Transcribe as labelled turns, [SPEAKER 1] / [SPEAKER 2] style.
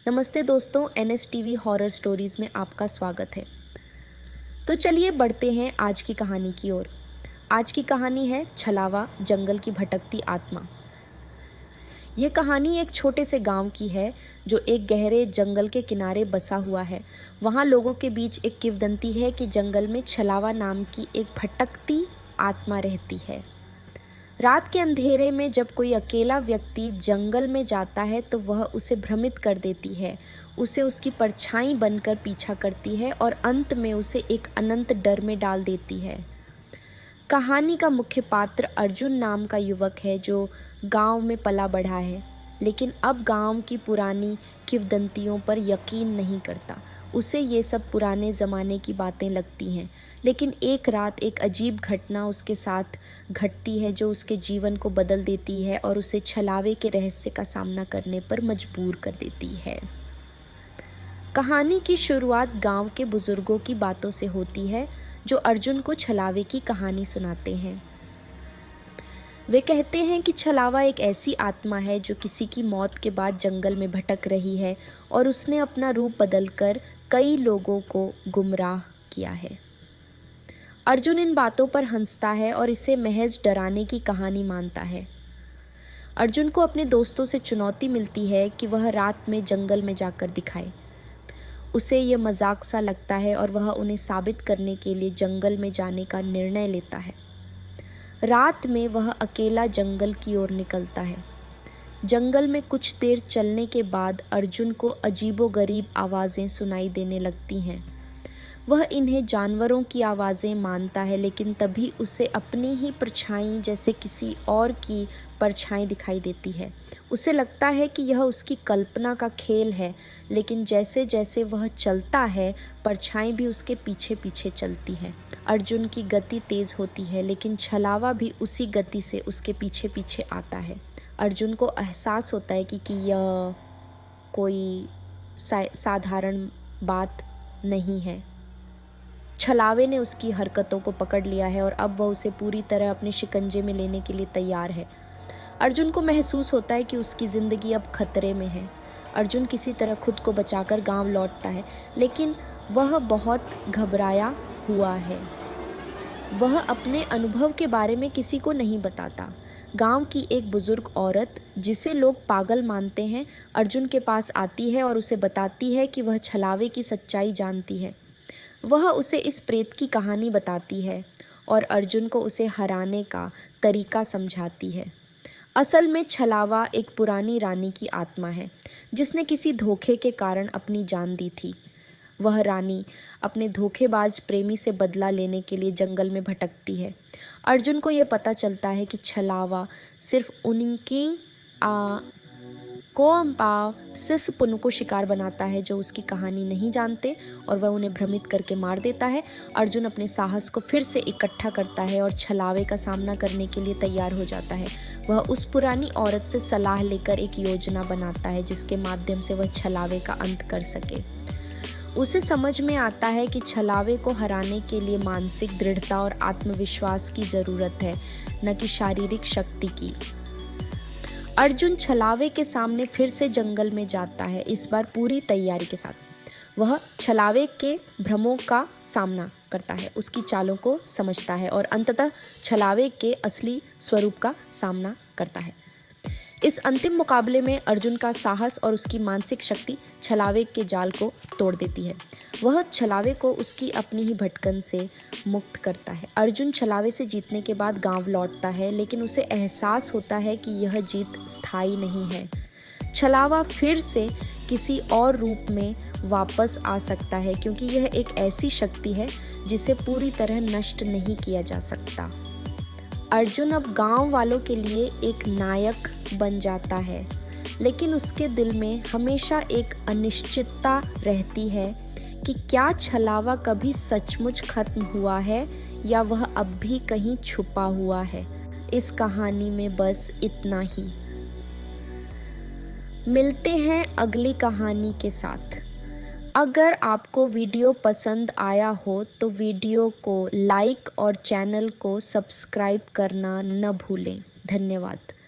[SPEAKER 1] नमस्ते दोस्तों, NSTV horror stories में आपका स्वागत है। तो चलिए बढ़ते हैं आज की कहानी की ओर। आज की कहानी है छलावा, जंगल की भटकती आत्मा। ये कहानी एक छोटे से गांव की है जो एक गहरे जंगल के किनारे बसा हुआ है। वहाँ लोगों के बीच एक किंवदंती है कि जंगल में छलावा नाम की एक भटकती आत्मा रहती है। रात के अंधेरे में जब कोई अकेला व्यक्ति जंगल में जाता है तो वह उसे भ्रमित कर देती है, उसे उसकी परछाई बनकर पीछा करती है और अंत में उसे एक अनंत डर में डाल देती है। कहानी का मुख्य पात्र अर्जुन नाम का युवक है जो गांव में पला बढ़ा है, लेकिन अब गांव की पुरानी किंवदंतियों पर यकीन नहीं करता। उसे ये सब पुराने ज़माने की बातें लगती हैं। लेकिन एक रात एक अजीब घटना उसके साथ घटती है जो उसके जीवन को बदल देती है और उसे छलावे के रहस्य का सामना करने पर मजबूर कर देती है। कहानी की शुरुआत गांव के बुजुर्गों की बातों से होती है जो अर्जुन को छलावे की कहानी सुनाते हैं। वे कहते हैं कि छलावा एक ऐसी आत्मा है जो किसी की मौत के बाद जंगल में भटक रही है और उसने अपना रूप बदलकर कई लोगों को गुमराह किया है। अर्जुन इन बातों पर हंसता है और इसे महज डराने की कहानी मानता है। अर्जुन को अपने दोस्तों से चुनौती मिलती है कि वह रात में जंगल में जाकर दिखाए। उसे ये मजाक सा लगता है और वह उन्हें साबित करने के लिए जंगल में जाने का निर्णय लेता है। रात में वह अकेला जंगल की ओर निकलता है। जंगल में कुछ देर चलने के बाद अर्जुन को अजीबोगरीब आवाज़ें सुनाई देने लगती हैं। वह इन्हें जानवरों की आवाज़ें मानता है, लेकिन तभी उसे अपनी ही परछाई जैसे किसी और की परछाई दिखाई देती है। उसे लगता है कि यह उसकी कल्पना का खेल है, लेकिन जैसे जैसे वह चलता है परछाई भी उसके पीछे पीछे चलती है। अर्जुन की गति तेज़ होती है, लेकिन छलावा भी उसी गति से उसके पीछे पीछे आता है। अर्जुन को एहसास होता है कि यह कोई साधारण बात नहीं है। छलावे ने उसकी हरकतों को पकड़ लिया है और अब वह उसे पूरी तरह अपने शिकंजे में लेने के लिए तैयार है। अर्जुन को महसूस होता है कि उसकी ज़िंदगी अब खतरे में है। अर्जुन किसी तरह खुद को बचाकर गांव लौटता है, लेकिन वह बहुत घबराया हुआ है। वह अपने अनुभव के बारे में किसी को नहीं बताता। गांव की एक बुजुर्ग औरत, जिसे लोग पागल मानते हैं, अर्जुन के पास आती है और उसे बताती है कि वह छलावे की सच्चाई जानती है। वह उसे इस प्रेत की कहानी बताती है और अर्जुन को उसे हराने का तरीका समझाती है। असल में छलावा एक पुरानी रानी की आत्मा है जिसने किसी धोखे के कारण अपनी जान दी थी। वह रानी अपने धोखेबाज प्रेमी से बदला लेने के लिए जंगल में भटकती है। अर्जुन को यह पता चलता है कि छलावा सिर्फ उनकी सिर्फ उनको शिकार बनाता है जो उसकी कहानी नहीं जानते, और वह उन्हें भ्रमित करके मार देता है। अर्जुन अपने साहस को फिर से इकट्ठा करता है और छलावे का सामना करने के लिए तैयार हो जाता है। वह उस पुरानी औरत से सलाह लेकर एक योजना बनाता है जिसके माध्यम से वह छलावे का अंत कर सके। उसे समझ में आता है कि छलावे को हराने के लिए मानसिक दृढ़ता और आत्मविश्वास की ज़रूरत है, न कि शारीरिक शक्ति की। अर्जुन छलावे के सामने फिर से जंगल में जाता है, इस बार पूरी तैयारी के साथ। वह छलावे के भ्रमों का सामना करता है, उसकी चालों को समझता है और अंततः छलावे के असली स्वरूप का सामना करता है। इस अंतिम मुकाबले में अर्जुन का साहस और उसकी मानसिक शक्ति छलावे के जाल को तोड़ देती है। वह छलावे को उसकी अपनी ही भटकन से मुक्त करता है। अर्जुन छलावे से जीतने के बाद गांव लौटता है, लेकिन उसे एहसास होता है कि यह जीत स्थायी नहीं है। छलावा फिर से किसी और रूप में वापस आ सकता है, क्योंकि यह एक ऐसी शक्ति है जिसे पूरी तरह नष्ट नहीं किया जा सकता। अर्जुन अब गांव वालों के लिए एक नायक बन जाता है, लेकिन उसके दिल में हमेशा एक अनिश्चितता रहती है कि क्या छलावा कभी सचमुच खत्म हुआ है या वह अब भी कहीं छुपा हुआ है। इस कहानी में बस इतना ही। मिलते हैं अगली कहानी के साथ। अगर आपको वीडियो पसंद आया हो तो वीडियो को लाइक और चैनल को सब्सक्राइब करना न भूलें। धन्यवाद।